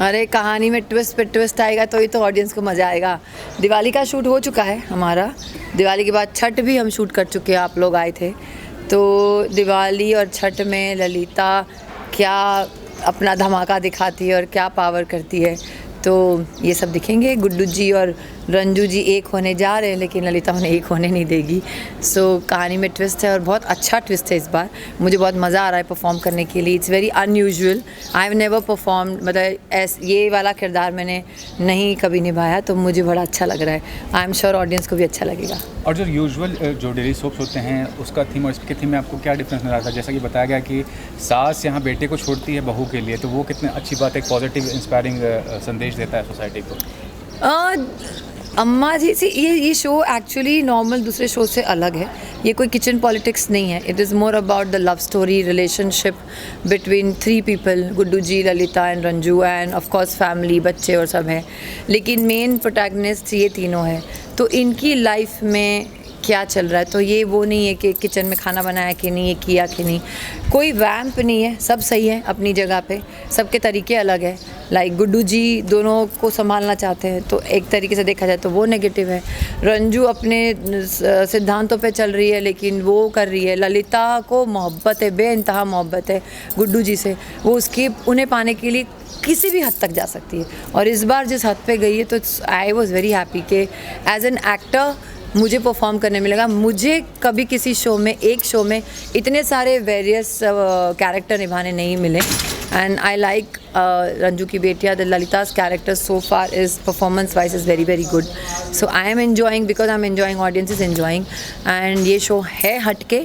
अरे कहानी में ट्विस्ट पे ट्विस्ट आएगा तो ही तो ऑडियंस को मज़ा आएगा। दिवाली का शूट हो चुका है हमारा, दिवाली के बाद छठ भी हम शूट कर चुके हैं, आप लोग आए थे। तो दिवाली और छठ में ललिता क्या अपना धमाका दिखाती है और क्या पावर करती है, तो ये सब दिखेंगे। गुड्डू जी और रंजू जी एक होने जा रहे हैं, लेकिन ललिता उन्हें एक होने नहीं देगी। सो कहानी में ट्विस्ट है और बहुत अच्छा ट्विस्ट है इस बार। मुझे बहुत मज़ा आ रहा है परफॉर्म करने के लिए। It's very unusual, I have never perform, मतलब ये वाला किरदार मैंने नहीं कभी निभाया, तो मुझे बड़ा अच्छा लग रहा है। आई एम श्योर ऑडियंस को भी अच्छा लगेगा। और जो यूजुअल जो डेली सोप्स होते हैं उसका थीम और इसके थीम में आपको क्या डिफरेंस नजर आता है? जैसा कि बताया गया कि सास यहाँ बेटे को छोड़ती है बहू के लिए, तो वो कितनी अच्छी बात है, एक पॉजिटिव इंस्पायरिंग संदेश देता है सोसाइटी को। अम्मा जी से ये शो एक्चुअली नॉर्मल दूसरे शो से अलग है। ये कोई किचन पॉलिटिक्स नहीं है। It is more about the love story, relationship between 3 people, Guddu ji, Lalita and Ranju, and of course family, बच्चे और सब हैं। लेकिन मेन प्रोटैगनिस्ट ये तीनों हैं, तो इनकी लाइफ में क्या चल रहा है। तो ये वो नहीं है कि किचन में खाना बनाया कि नहीं, ये किया कि नहीं, कोई वैम्प नहीं है, सब सही है अपनी जगह पे, सबके तरीके अलग है। लाइक गुड्डू जी दोनों को संभालना चाहते हैं, तो एक तरीके से देखा जाए तो वो नेगेटिव है। रंजू अपने सिद्धांतों पे चल रही है, लेकिन वो कर रही है। ललिता को मोहब्बत है, बेइंतहा मोहब्बत है गुड्डू जी से, वो उसकी उन्हें पाने के लिए किसी भी हद तक जा सकती है। और इस बार जिस हद पे गई है, तो आई वॉज़ वेरी हैप्पी कि एज एन एक्टर मुझे परफॉर्म करने मिलेगा। मुझे कभी किसी शो में, एक शो में इतने सारे वेरियस कैरेक्टर निभाने नहीं मिले। एंड आई लाइक रंजू की बेटिया, the Lalita's character so far is performance wise is very very good. So I am enjoying because I am enjoying, audience is enjoying. And ये शो है हटके,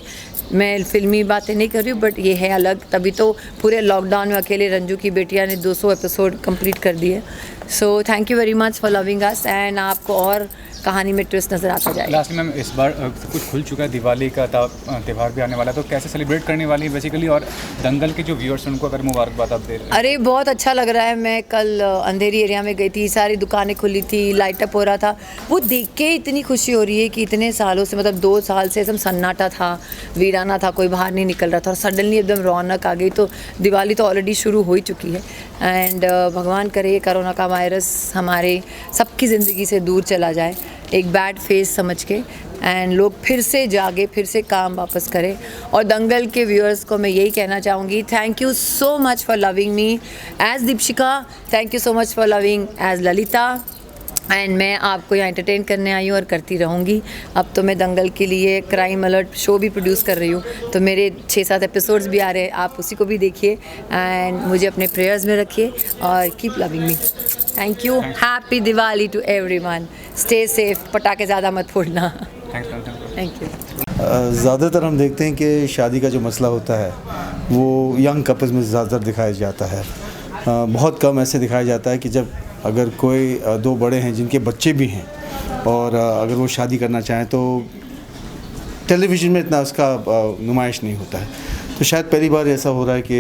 मैं फिल्मी बातें नहीं कर रही हूँ, बट ये है अलग। तभी तो पूरे लॉकडाउन में अकेले रंजू की बेटिया ने 200 एपिसोड कंप्लीट कर दिए। So thank you very much for loving us, and आपको और कहानी में ट्विस्ट नज़र आता जाएगा। लास्ट में मैम, इस बार कुछ खुल चुका है, दिवाली का त्यौहार भी आने वाला है, तो कैसे सेलिब्रेट करने वाली है बेसिकली? और दंगल के जो व्यूअर्स हैं उनको अगर मुबारकबाद आप दे रहे हैं। अरे बहुत अच्छा लग रहा है। मैं कल अंधेरी एरिया में गई थी, सारी दुकानें खुली थी, लाइटअप हो रहा था। वो देख के इतनी खुशी हो रही है कि इतने सालों से, मतलब 2 साल से एकदम सन्नाटा था, वीराना था, कोई बाहर नहीं निकल रहा था, और सडनली एकदम रौनक आ गई। तो दिवाली तो ऑलरेडी शुरू हो ही चुकी है। एंड भगवान करे कोरोना का वायरस हमारे सबकी ज़िंदगी से दूर चला जाए, एक बैड फेस समझ के, एंड लोग फिर से जागे, फिर से काम वापस करें। और दंगल के व्यूअर्स को मैं यही कहना चाहूँगी, thank you so much for loving me as Deepshikha, thank you so much for loving as Lalita. And मैं आपको यहाँ एंटरटेन करने आई हूँ और करती रहूँगी। अब तो मैं दंगल के लिए क्राइम अलर्ट शो भी प्रोड्यूस कर रही हूँ, तो मेरे 6-7 एपिसोड्स भी आ रहे हैं, आप उसी को भी देखिए। एंड मुझे अपने प्रेयर्स में रखिए और keep loving me. Thank you, happy Diwali to everyone, stay safe, पटाखे ज़्यादा मत फोड़ना। Thank you. ज़्यादातर हम देखते हैं कि शादी का जो मसला होता है वो यंग कपल्स में ज़्यादातर दिखाया जाता है। बहुत कम ऐसे दिखाया जाता है कि जब अगर कोई 2 बड़े हैं जिनके बच्चे भी हैं और अगर वो शादी करना चाहें, तो टेलीविज़न में इतना उसका नुमाइश नहीं होता है। तो शायद पहली बार ऐसा हो रहा है कि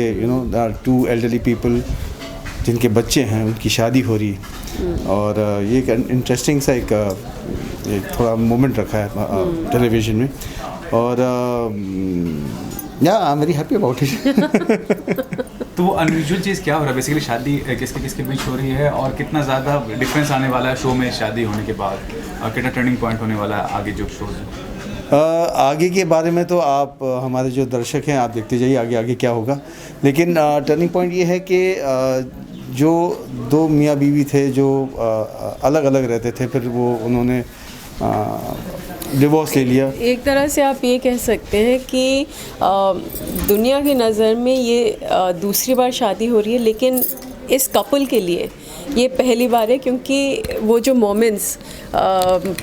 2 एल्डरली पीपल जिनके बच्चे हैं उनकी शादी हो रही, और ये एक इंटरेस्टिंग सा एक थोड़ा मोमेंट रखा है टेलीविज़न में। और या आई am very happy about it. तो वो अनयूजुअल चीज़ क्या हो रहा है बेसिकली? शादी किसके किसके बीच हो रही है, और कितना ज़्यादा डिफरेंस आने वाला है शो में शादी होने के बाद, और कितना टर्निंग पॉइंट होने वाला है आगे जो शो है? आगे के बारे में तो आप हमारे जो दर्शक हैं आप देखते जाइए आगे आगे क्या होगा। लेकिन टर्निंग पॉइंट ये है कि जो 2 मियाँ बीवी थे जो अलग अलग रहते थे, फिर वो उन्होंने डिवोर्स ले लिया। एक तरह से आप ये कह सकते हैं कि दुनिया की नज़र में ये दूसरी बार शादी हो रही है, लेकिन इस कपल के लिए ये पहली बार है, क्योंकि वो जो मोमेंट्स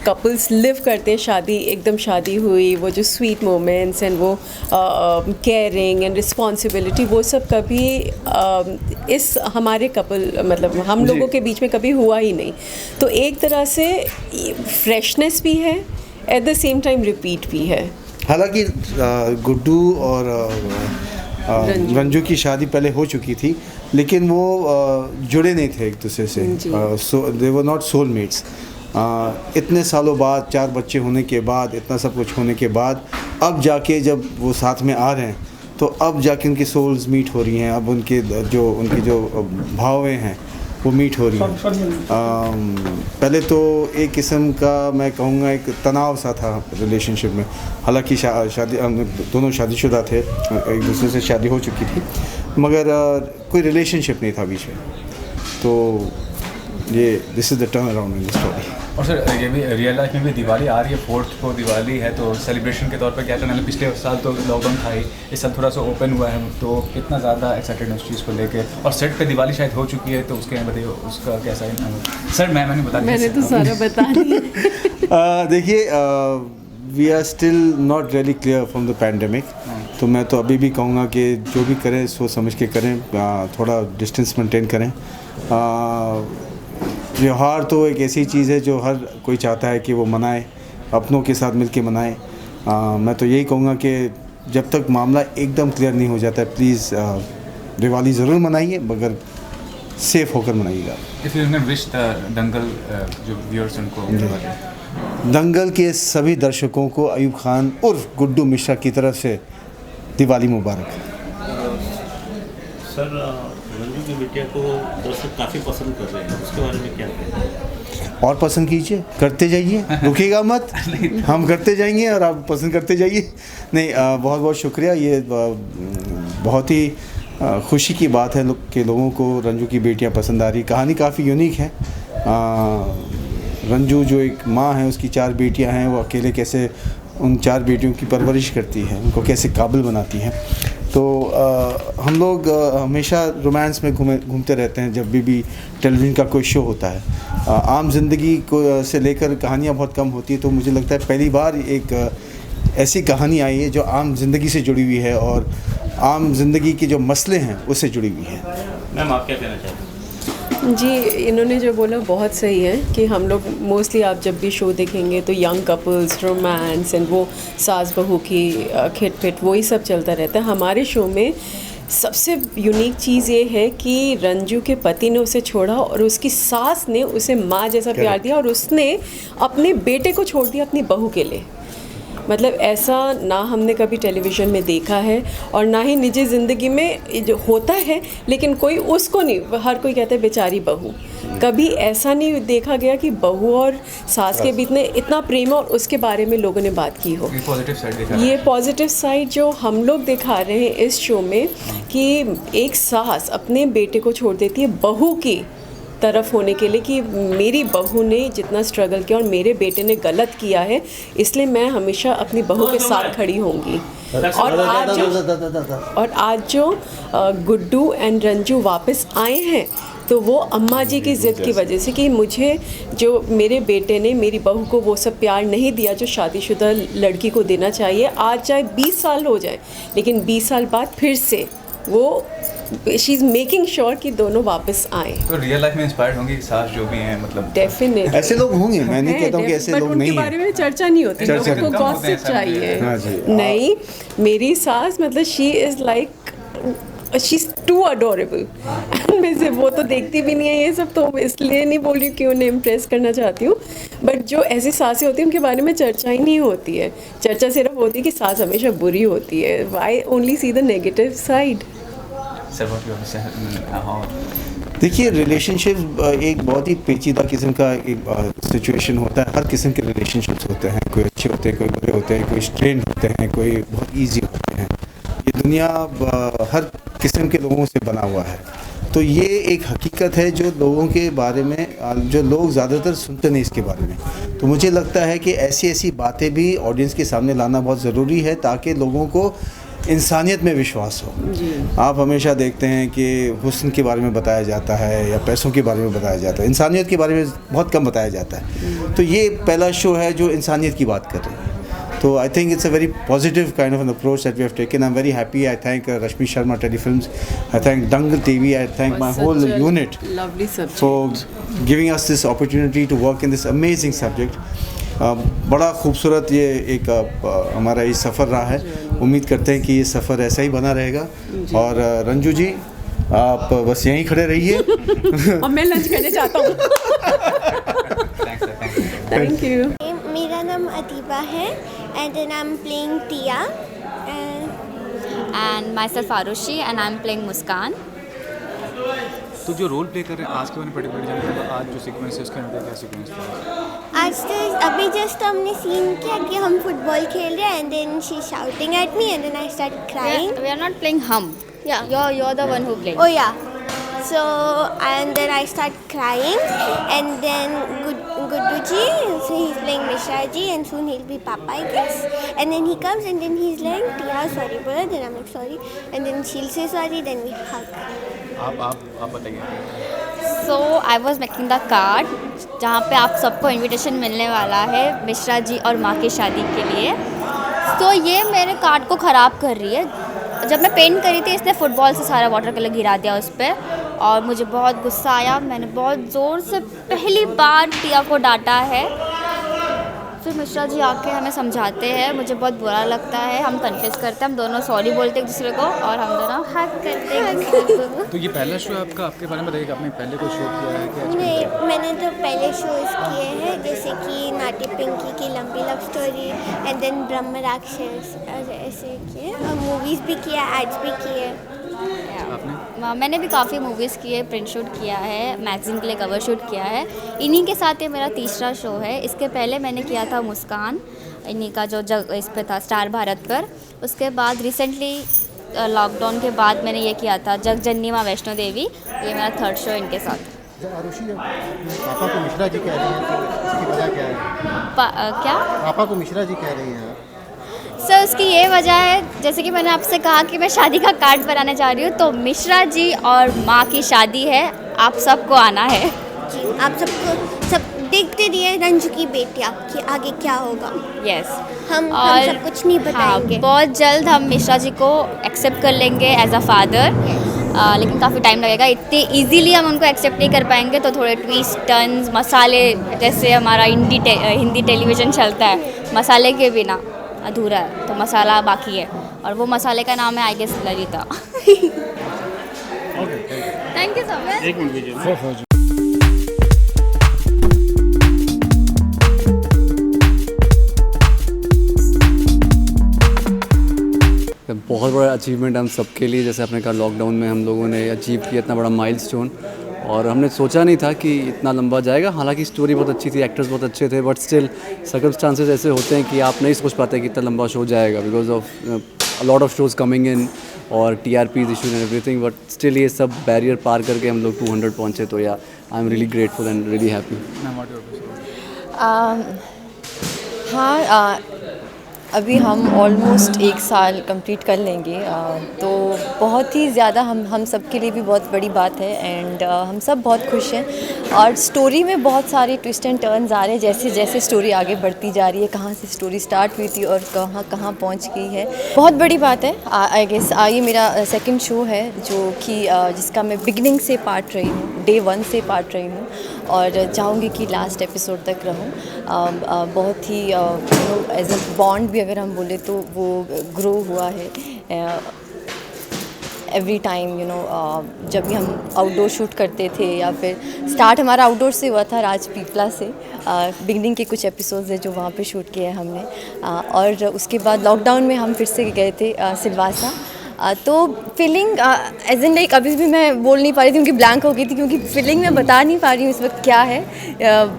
कपल्स लिव करते हैं, शादी एकदम शादी हुई, वो जो स्वीट मोमेंट्स एंड वो केयरिंग एंड रिस्पॉन्सिबिलिटी, वो सब कभी इस हमारे कपल, मतलब हम लोगों के बीच में कभी हुआ ही नहीं। तो एक तरह से फ्रेशनेस भी है, at the same time repeat भी है। हालांकि गुड्डू और रंजू की शादी पहले हो चुकी थी, लेकिन वो जुड़े नहीं थे एक दूसरे से, दे वर नॉट सोलमेट्स। इतने सालों बाद, 4 बच्चे होने के बाद, इतना सब कुछ होने के बाद, अब जाके जब वो साथ में आ रहे हैं, तो अब जाके उनकी सोल्स मीट हो रही हैं। अब उनकी जो भावें हैं वो मीट हो रही है। पहले तो एक किस्म का मैं कहूँगा एक तनाव सा था रिलेशनशिप में, हालांकि शादी हम दोनों शादीशुदा थे, एक दूसरे से शादी हो चुकी थी, मगर कोई रिलेशनशिप नहीं था बीच में। तो ये this is the turn around in the story. और सर ये भी रियल लाइफ में भी दिवाली आ रही है, 4th को दिवाली है, तो सेलिब्रेशन के तौर पर क्या करना है? पिछले साल तो लॉकडाउन था ही, इस साल थोड़ा सा ओपन हुआ है, तो कितना ज़्यादा एक्साइटेड है उस चीज़ को लेके? और सेट पे दिवाली शायद हो चुकी है, तो उसके बताइए उसका कैसा है? सर मैंने बता दिया। मैंने तो सारा बता दिया। देखिए, we are still not really clear from the pandemic, तो मैं तो अभी भी कहूँगा कि जो भी करें सोच समझ के करें, थोड़ा डिस्टेंस मेंटेन करें। त्यौहार तो एक ऐसी चीज़ है जो हर कोई चाहता है कि वो मनाए, अपनों के साथ मिल के मनाए। मैं तो यही कहूँगा कि जब तक मामला एकदम क्लियर नहीं हो जाता है, प्लीज़ दिवाली ज़रूर मनाइए, मगर सेफ होकर मनाइएगा। If you can wish the Dangal जो व्यूअर्स उनको दंगल के सभी दर्शकों को अयूब खान उर्फ गुड्डू मिश्रा की तरफ से दिवाली मुबारक। सर रंजू की बिटिया को दर्शक काफ़ी पसंद कर रहे हैं, उसके बारे में क्या कहते हैं? और पसंद कीजिए, करते जाइए, रुकिएगा मत। हम करते जाएंगे और आप पसंद करते जाइए। नहीं, बहुत बहुत शुक्रिया। ये बहुत ही खुशी की बात है कि लोगों को रंजू की बेटियां पसंद आ रही। कहानी काफ़ी यूनिक है। रंजू जो एक माँ है, उसकी 4 बेटियां हैं, वो अकेले कैसे उन 4 बेटियों की परवरिश करती है, उनको कैसे काबिल बनाती है। तो हम लोग हमेशा रोमांस में घूमते रहते हैं जब भी टेलीविज़न का कोई शो होता है। आम जिंदगी को से लेकर कहानियाँ बहुत कम होती है, तो मुझे लगता है पहली बार एक ऐसी कहानी आई है जो आम जिंदगी से जुड़ी हुई है और आम जिंदगी के जो मसले हैं उससे जुड़ी हुई है। मैम आप क्या कहना चाहते हैं? जी, इन्होंने जो बोला बहुत सही है कि हम लोग मोस्टली आप जब भी शो देखेंगे तो यंग कपल्स, रोमांस एंड वो सास बहू की खिटपिट वही सब चलता रहता है। हमारे शो में सबसे यूनिक चीज़ ये है कि रंजू के पति ने उसे छोड़ा और उसकी सास ने उसे माँ जैसा प्यार दिया और उसने अपने बेटे को छोड़ दिया अपनी बहू के लिए। मतलब ऐसा ना हमने कभी टेलीविज़न में देखा है और ना ही निजी ज़िंदगी में जो होता है, लेकिन कोई उसको नहीं, हर कोई कहता है बेचारी बहू। कभी ऐसा नहीं देखा गया कि बहू और सास के बीच में इतना प्रेम और उसके बारे में लोगों ने बात की हो। ये पॉजिटिव साइड जो हम लोग दिखा रहे हैं इस शो में कि एक सास अपने बेटे को छोड़ देती है बहू की तरफ होने के लिए कि मेरी बहू ने जितना स्ट्रगल किया और मेरे बेटे ने गलत किया है, इसलिए मैं हमेशा अपनी बहू के साथ खड़ी होंगी। और आज जो गुड्डू एंड रंजू वापस आए हैं तो वो अम्मा जी की ज़िद की वजह से कि मुझे जो मेरे बेटे ने मेरी बहू को वो सब प्यार नहीं दिया जो शादीशुदा लड़की को देना चाहिए, आज चाहे 20 साल हो जाए लेकिन 20 साल बाद फिर से वो शी इज़ मेकिंग श्योर कि दोनों वापस आए। तो रियल लाइफ में इंस्पायर्ड होंगी सास जो भी हैं, मतलब डेफिनेटली ऐसे लोग होंगे, मैं नहीं कहता हूँ कि ऐसे लोग नहीं हैं, उनके बारे में चर्चा नहीं होती, लोगों को गॉसिप चाहिए। हाँ जी। नहीं, मेरी सास मतलब she is like she is too adorable. मैं से वो तो देखती भी नहीं है ये सब, तो इसलिए नहीं बोल रही कि उन्हें इम्प्रेस करना चाहती हूँ। बट जो ऐसी सासें होती हैं उनके बारे में चर्चा ही नहीं होती है। चर्चा सिर्फ होती है कि सास हमेशा बुरी होती है। Why only see the negative side. देखिए, रिलेशनशिप एक बहुत ही पेचीदा किस्म का एक सिचुएशन होता है। हर किस्म के रिलेशनशिप्स होते हैं, कोई अच्छे होते हैं, कोई बुरे होते हैं, कोई स्ट्रेन होते हैं, कोई बहुत इजी होते हैं। ये दुनिया हर किस्म के लोगों से बना हुआ है। तो ये एक हकीकत है जो लोगों के बारे में, जो लोग ज़्यादातर सुनते नहीं इसके बारे में। तो मुझे लगता है कि ऐसी ऐसी बातें भी ऑडियंस के सामने लाना बहुत ज़रूरी है ताकि लोगों को इंसानियत में विश्वास हो। आप हमेशा देखते हैं कि हुस्न के बारे में बताया जाता है या पैसों के बारे में बताया जाता है, इंसानियत के बारे में बहुत कम बताया जाता है। तो ये पहला शो है जो इंसानियत की बात कर रही है। तो I think it's a very positive kind of an approach that we have taken. I am very happy. I thank Rashmi Sharma telefilms, I thank Dangal TV, I thank my whole unit for giving us this opportunity to work in this amazing subject. बड़ा खूबसूरत ये एक हमारा ये सफ़र रहा है। उम्मीद करते हैं कि ये सफ़र ऐसा ही बना रहेगा। और रंजू जी, आप बस यहीं खड़े रहिए। अब मैं लंच करने चाहता हूँ। Thank you. मेरा नाम अतीबा है and I am playing Tia and myself Arushi and I'm playing Muskan. तो जो रोल प्ले कर रहे हैं आज के बारे में पर्टिकुलर जानते हैं, आज जो सीक्वेंस है उसके अंदर क्या सीक्वेंस था? आज तो अभी जस्ट हमने सीन किया कि हम फुटबॉल खेल रहे हैं and then she shouting at me and then I start crying. We are not playing hum. Yeah. You're the one who playing. Oh yeah. So and then I start crying and then Gudduji, so he's playing Mishra ji and soon he'll be Papa I guess. And then he comes and then he's like, Tia sorry brother. Then I'm like sorry. And then she'll say sorry. Then we hug. आप बताइए. So I was making the card जहाँ पे आप सबको invitation मिलने वाला है मिश्रा जी और माँ की शादी के लिए. तो ये मेरे कार्ड को ख़राब कर रही है. जब मैं पेंट करी थी इसने फुटबॉल से सारा वाटर कलर गिरा दिया उस पर और मुझे बहुत गुस्सा आया. मैंने बहुत ज़ोर से पहली बार टिया को डांटा है. फिर मिश्रा जी आके हमें समझाते हैं. मुझे बहुत बुरा लगता है. हम कन्फेस करते हैं, हम दोनों सॉरी बोलते हैं एक दूसरे को और हम दोनों हग करते हैं. तो ये पहला शो है आपका, आपके बारे में बताइए कि आपने पहले कोई शो किया है क्या? नहीं, मैंने तो पहले शोज किए हैं जैसे कि नाटी पिंकी की लंबी लव स्टोरी एंड देन ब्रह्म राक्षस ऐसे किए और मूवीज़ भी किया, एड्स भी किए. मैंने भी काफ़ी मूवीज़ किए, प्रिंट शूट किया है, मैगज़ीन के लिए कवर शूट किया है. इन्हीं के साथ ये मेरा तीसरा शो है. इसके पहले मैंने किया था मुस्कान, इन्हीं का जो जग इस पे था स्टार भारत पर. उसके बाद रिसेंटली लॉकडाउन के बाद मैंने ये किया था जग जननी माँ वैष्णो देवी. ये मेरा थर्ड शो इनके साथ. आरुषि, पापा को मिश्रा जी कह रही हैं, तो इसकी वजह क्या है? क्या पापा को मिश्रा जी कह रही हैं? सर उसकी ये वजह है जैसे कि मैंने आपसे कहा कि मैं शादी का कार्ड बनाने जा रही हूँ. तो मिश्रा जी और माँ की शादी है, आप सबको आना है. जी, आप सबको सब देखते रहिए रंजू की बेटियाँ कि आगे क्या होगा. यस. हम और सब कुछ नहीं बताएंगे. हाँ, बहुत जल्द हम मिश्रा जी को एक्सेप्ट कर लेंगे एज अ फादर. लेकिन काफ़ी टाइम लगेगा. इतने इजीली हम उनको एक्सेप्ट नहीं कर पाएंगे. तो थोड़े ट्विस्ट टर्न्स मसाले, जैसे हमारा हिंदी टेलीविज़न चलता है मसाले के बिना अधूरा है, तो मसाला बाकी है और वो मसाले का नाम है I guess Lalita. Thank you so much. एक मिनट दीजिए. बहुत बड़ा अचीवमेंट हम सबके लिए. जैसे आपने कहा लॉकडाउन में हम लोगों ने अचीव किया इतना बड़ा माइलस्टोन और हमने सोचा नहीं था कि इतना लंबा जाएगा. हालांकि स्टोरी बहुत अच्छी थी, एक्टर्स बहुत अच्छे थे, बट स्टिल सर्कमस्टांसेस ऐसे होते हैं कि आप नहीं सोच पाते कि इतना लंबा शो जाएगा because of a lot of shows coming in और TRPs issues and everything. But still ये सब बैरियर पार करके हम लोग 200 पहुँचे. तो या आई am really grateful and really happy. हाँ, अभी हम ऑलमोस्ट 1 साल कंप्लीट कर लेंगे. तो बहुत ही ज़्यादा हम सब के लिए भी बहुत बड़ी बात है एंड हम सब बहुत खुश हैं. और स्टोरी में बहुत सारे ट्विस्ट एंड टर्न्स आ रहे हैं जैसे जैसे स्टोरी आगे बढ़ती जा रही है. कहाँ से स्टोरी स्टार्ट हुई थी और कहाँ पहुँच गई है. बहुत बड़ी बात है. आई गेस ये मेरा सेकंड शो है जो कि जिसका मैं बिगिनिंग से पार्ट रही हूँ, डे 1 से पार्ट रही हूँ और चाहूँगी कि लास्ट एपिसोड तक रहूँ. बहुत ही एज अ बॉन्ड भी अगर हम बोले तो वो ग्रो हुआ है एवरी टाइम. जब भी हम आउटडोर शूट करते थे या फिर स्टार्ट हमारा आउटडोर से हुआ था राजपीपला से. बिगनिंग के कुछ एपिसोड्स हैं जो वहाँ पे शूट किए हैं हमने. और उसके बाद लॉकडाउन में हम फिर से गए थे सिलवासा. तो फीलिंग एज इन लाइक अभी भी मैं बोल नहीं पा रही थी क्योंकि ब्लैंक हो गई थी क्योंकि फीलिंग मैं बता नहीं पा रही हूँ इस वक्त क्या है.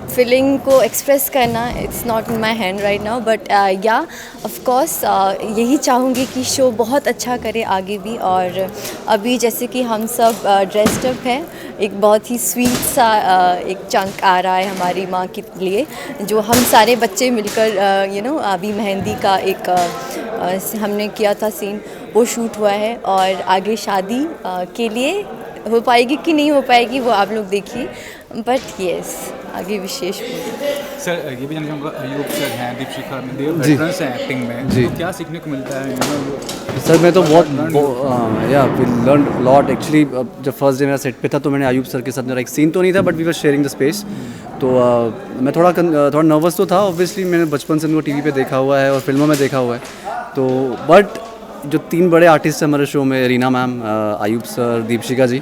फीलिंग को एक्सप्रेस करना it's not in my hand right now. But या ऑफ कोर्स यही चाहूँगी कि शो बहुत अच्छा करे आगे भी. और अभी जैसे कि हम सब ड्रेस्ड अप हैं, एक बहुत ही स्वीट सा एक चंक आ रहा है हमारी माँ के लिए जो हम सारे बच्चे मिलकर अभी मेहंदी का एक हमने किया था सीन, वो शूट हुआ है. और आगे शादी के लिए हो पाएगी कि नहीं हो पाएगी वो आप लोग देखिए. बट येस आगे विशेष सर ये भी जानना चाहूँगा, अयूब सर हैं, दीपशिखा वेटरन्स हैं एक्टिंग में जी, तो क्या सीखने को मिलता है? सर मैं तो बहुत या वी लर्न लॉट एक्चुअली. जब फर्स्ट डे मेरा सेट पे था तो मैंने अयूब सर के साथ, मेरा एक सीन तो नहीं था but we were sharing the space. तो मैं थोड़ा नर्वस तो था ऑब्वियसली. मैंने बचपन से उनको टीवी पे देखा हुआ है और फिल्मों में देखा हुआ है. तो बट जो 3 बड़े आर्टिस्ट हैं हमारे शो में, रीना मैम, अयूब सर, दीपशिखा जी,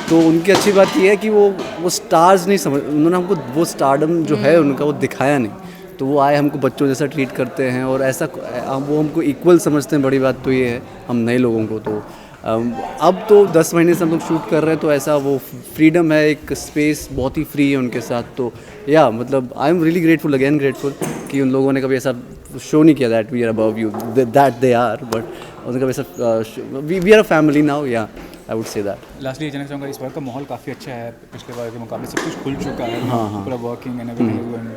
तो उनकी अच्छी बात ये है कि वो स्टार्स नहीं समझ, उन्होंने हमको वो स्टारडम जो है उनका वो दिखाया नहीं. तो वो आए हमको बच्चों जैसा ट्रीट करते हैं और ऐसा वो हमको इक्वल समझते हैं. बड़ी बात तो ये है हम नए लोगों को. तो अब तो 10 महीने से हम लोग शूट कर रहे हैं, तो ऐसा वो फ्रीडम है, एक स्पेस बहुत ही फ्री है उनके साथ। तो या मतलब I am really grateful, again grateful कि उन लोगों ने कभी ऐसा शो नहीं किया that we are above you, that they are, but उन्होंने कभी ऐसा we are a family now, yeah I would say that. Lastly ये जानना चाहूँगा, इस बार का माहौल काफ़ी अच्छा है, पिछले बार के मुकाबले सब कुछ खुल चुका है। हाँ। पूरा वर्किंग एंड एवरीथिंग।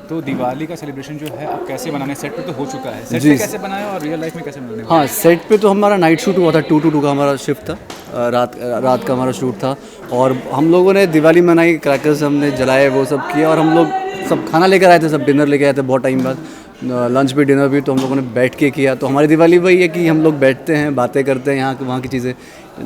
तो दिवाली का सेलिब्रेशन जो है आप कैसे बनाने, सेट पे तो हो चुका है, सेट पे कैसे बनाए और रियल लाइफ में कैसे बनाने? हाँ, सेट पे तो हमारा नाइट शूट हुआ था, 2 to 2 का हमारा शिफ्ट था, रात का हमारा शूट था, और हम लोगों ने दिवाली मनाई, क्रैकर्स हमने जलाए, वो सब किया, और हम लोग सब खाना लेकर आए थे, सब डिनर लेकर आए थे बहुत टाइम बाद, लंच भी डिनर भी, तो हम लोगों ने बैठ के किया। तो हमारी दिवाली वही है कि हम लोग बैठते हैं, बातें करते हैं, यहाँ वहाँ की चीज़ें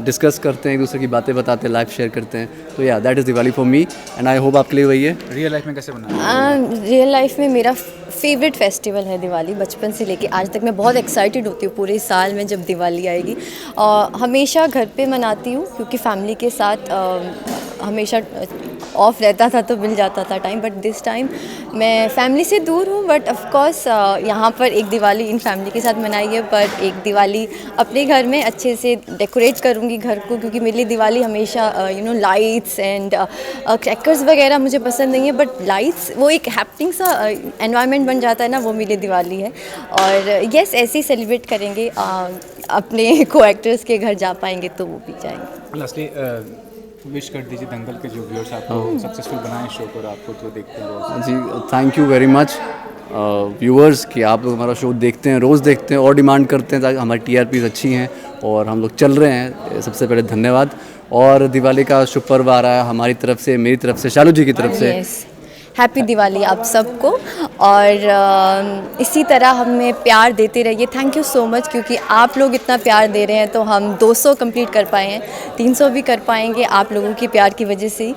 डिस्कस करते हैं, एक दूसरे की बातें बताते हैं, लाइफ शेयर करते हैं। तो या that is Diwali for me, and I hope आपके लिए वही है। रियल लाइफ में कैसे बनाना? रियल लाइफ में मेरा फेवरेट फेस्टिवल है दिवाली, बचपन से लेके आज तक मैं बहुत एक्साइटेड होती हूँ पूरे साल में जब दिवाली आएगी। हमेशा घर पे मनाती हूँ क्योंकि फैमिली के साथ हमेशा ऑफ रहता था तो मिल जाता था टाइम, बट दिस टाइम मैं फैमिली से दूर हूँ, बट ऑफ कोर्स यहाँ पर एक दिवाली इन फैमिली के साथ मनाई है, पर एक दिवाली अपने घर में अच्छे से डेकोरेट करूँगी घर को, क्योंकि मेरे लिए दिवाली हमेशा लाइट्स एंड क्रैकर्स वगैरह मुझे पसंद नहीं है, बट लाइट्स वो एक हैपनिंग सा एनवायरनमेंट बन जाता है ना, वो मेरे लिए दिवाली है। और यस, ऐसे ही सेलिब्रेट करेंगे, अपने को एक्टर्स के घर जा पाएंगे तो वो भी जाएंगे। लास्टली विश कर दीजिए दंगल के जो व्यूअर्स आपको सक्सेसफुल बनाए शो को और आपको तो देखते हैं रोज। जी, thank you very much viewers कि आप लोग हमारा शो देखते हैं, रोज़ देखते हैं और डिमांड करते हैं, ताकि हमारी TRPs अच्छी हैं और हम लोग चल रहे हैं। सबसे पहले धन्यवाद। और दिवाली का शुभ पर्व आ रहा है हमारी तरफ से, मेरी तरफ से, शालू जी की तरफ से। हैप्पी दिवाली आप सबको, और इसी तरह हमें प्यार देते रहिए। थैंक यू सो मच, क्योंकि आप लोग इतना प्यार दे रहे हैं तो हम 200 कंप्लीट कर पाए हैं, 300 भी कर पाएंगे आप लोगों के प्यार की वजह से।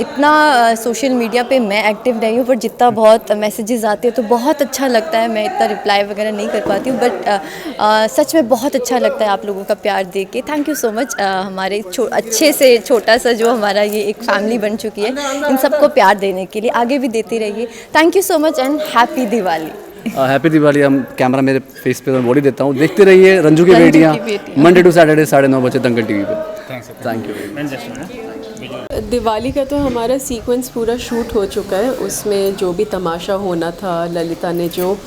इतना सोशल मीडिया पे मैं एक्टिव नहीं हूँ, पर जितना बहुत मैसेजेस आते हैं तो बहुत अच्छा लगता है। मैं इतना रिप्लाई वगैरह नहीं कर पाती हूँ, बट सच में बहुत अच्छा लगता है आप लोगों का प्यार देख के। Thank you so much. हमारे अच्छे से छोटा सा जो हमारा ये एक फैमिली बन चुकी है, इन सबको प्यार देने के लिए आगे भी देते रहिए। Thank you so much and happy Diwali. Happy Diwali. हम कैमरा मेरे फेस पे बॉडी देता हूँ, देखते रहिए रंजू की बेटियाँ, मंडे टू सैटरडे 9:30 बजे दंगल TV पे। Thank you. दिवाली का तो हमारा सीक्वेंस पूरा शूट हो चुका है, उसमें जो भी तमाशा होना था, ललिता ने जो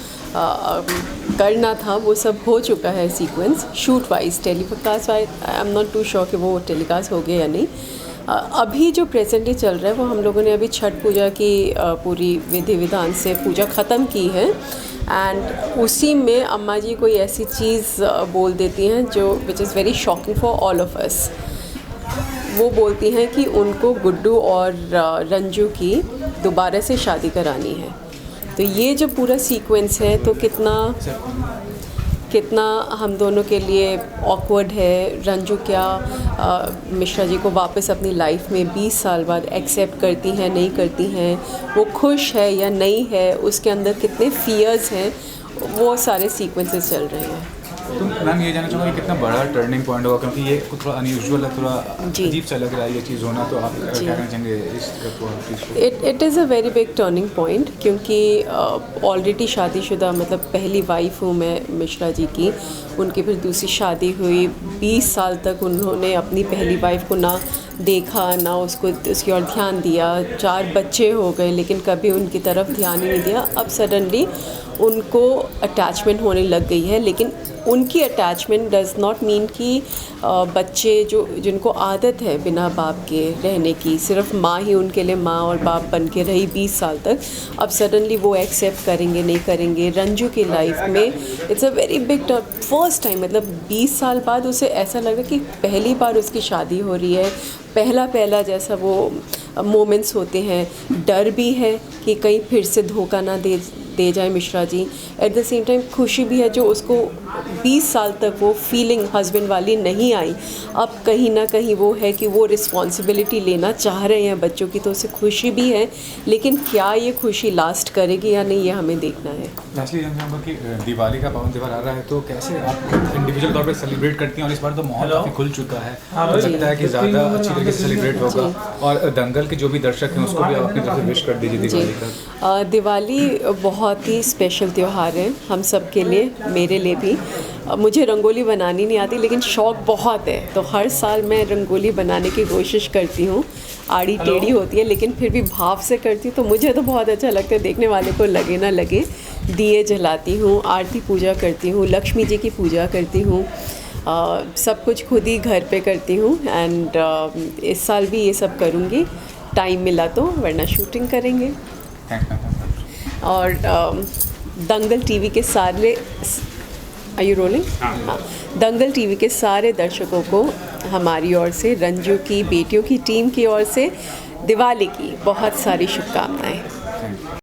करना था वो सब हो चुका है sequence shoot wise. Telecast wise I am not too sure कि वो टेलीकास्ट हो गया या नहीं। अभी जो प्रेजेंटली चल रहा है वो हम लोगों ने अभी छठ पूजा की पूरी विधि विधान से पूजा ख़त्म की है, एंड उसी में अम्मा जी कोई ऐसी चीज़ बोल देती हैं जो which is very shocking for all of us. वो बोलती हैं कि उनको गुड्डू और रंजू की दोबारा से शादी करानी है। तो ये जो पूरा सीक्वेंस है तो कितना हम दोनों के लिए ऑकवर्ड है। रंजू क्या मिश्रा जी को वापस अपनी लाइफ में 20 साल बाद एक्सेप्ट करती हैं, नहीं करती हैं, वो खुश है या नहीं है, उसके अंदर कितने फियर्स हैं, वो सारे सीक्वेंसेस चल रहे हैं। तो मैम ये जानना चाहूँगा कि कितना बड़ा टर्निंग पॉइंट होगा, क्योंकि ये कुछ थोड़ा अनयूजुअल है, थोड़ा अजीब सा लग रहा है ये चीज़ होना, तो आप क्या कहना चाहेंगे इस? It is a very big turning point, क्योंकि ऑलरेडी शादीशुदा मतलब पहली वाइफ हूँ मैं मिश्रा जी की, उनकी फिर दूसरी शादी हुई, 20 साल तक उन्होंने अपनी पहली वाइफ को ना देखा, ना उसकी ओर ध्यान दिया, 4 बच्चे हो गए लेकिन कभी उनकी तरफ ध्यान ही नहीं दिया। अब सडनली उनको अटैचमेंट होने लग गई है, लेकिन उनकी अटैचमेंट डज़ नॉट मीन कि बच्चे जिनको आदत है बिना बाप के रहने की, सिर्फ माँ ही उनके लिए माँ और बाप बन के रही 20 साल तक, अब सडनली वो एक्सेप्ट करेंगे नहीं करेंगे। रंजू की लाइफ में it's a very big first time, मतलब 20 साल बाद उसे ऐसा लग रहा है कि पहली बार उसकी शादी हो रही है, पहला जैसा वो मोमेंट्स होते हैं। डर भी है कि कहीं फिर से धोखा ना दे जाए Mishra ji, at the same time खुशी भी है जो उसको 20 साल तक वो फीलिंग हस्बैंड वाली नहीं आई, अब कहीं ना कहीं वो है कि वो रिस्पॉन्सिबिलिटी लेना चाह रहे हैं बच्चों की, तो उसे खुशी भी है, लेकिन क्या ये खुशी लास्ट करेगी या नहीं ये हमें देखना है। लास्टली जानना कि दिवाली का पावन त्यौहार आ रहा है, तो कैसे आप इंडिविजुअल तौर पर सेलिब्रेट करती हैं, और इस बार तो माहौल काफ़ी खुल चुका है, तो लगता है कि ज़्यादा अच्छी तरीके से सेलिब्रेट होगा, और दंगल के जो भी दर्शक हैं उसको भी आप अपनी तरफ से विश कर दीजिए दिवाली का। दिवाली बहुत ही स्पेशल त्यौहार है हम सब के लिए, मेरे लिए भी। मुझे रंगोली बनानी नहीं आती, लेकिन शौक़ बहुत है, तो हर साल मैं रंगोली बनाने की कोशिश करती हूँ। आड़ी टेढ़ी होती है लेकिन फिर भी भाव से करती हूँ, तो मुझे तो बहुत अच्छा लगता है, देखने वाले को लगे ना लगे। दिए जलाती हूँ, आरती पूजा करती हूँ, लक्ष्मी जी की पूजा करती हूँ, सब कुछ खुद ही घर पे करती हूँ। एंड इस साल भी ये सब करूँगी, टाइम मिला तो, वरना शूटिंग करेंगे। और दंगल टीवी के सारे, आर यू रोलिंग? हाँ, दंगल टीवी के सारे दर्शकों को हमारी ओर से, रंजू की बेटियों की टीम की ओर से दिवाली की बहुत सारी शुभकामनाएं।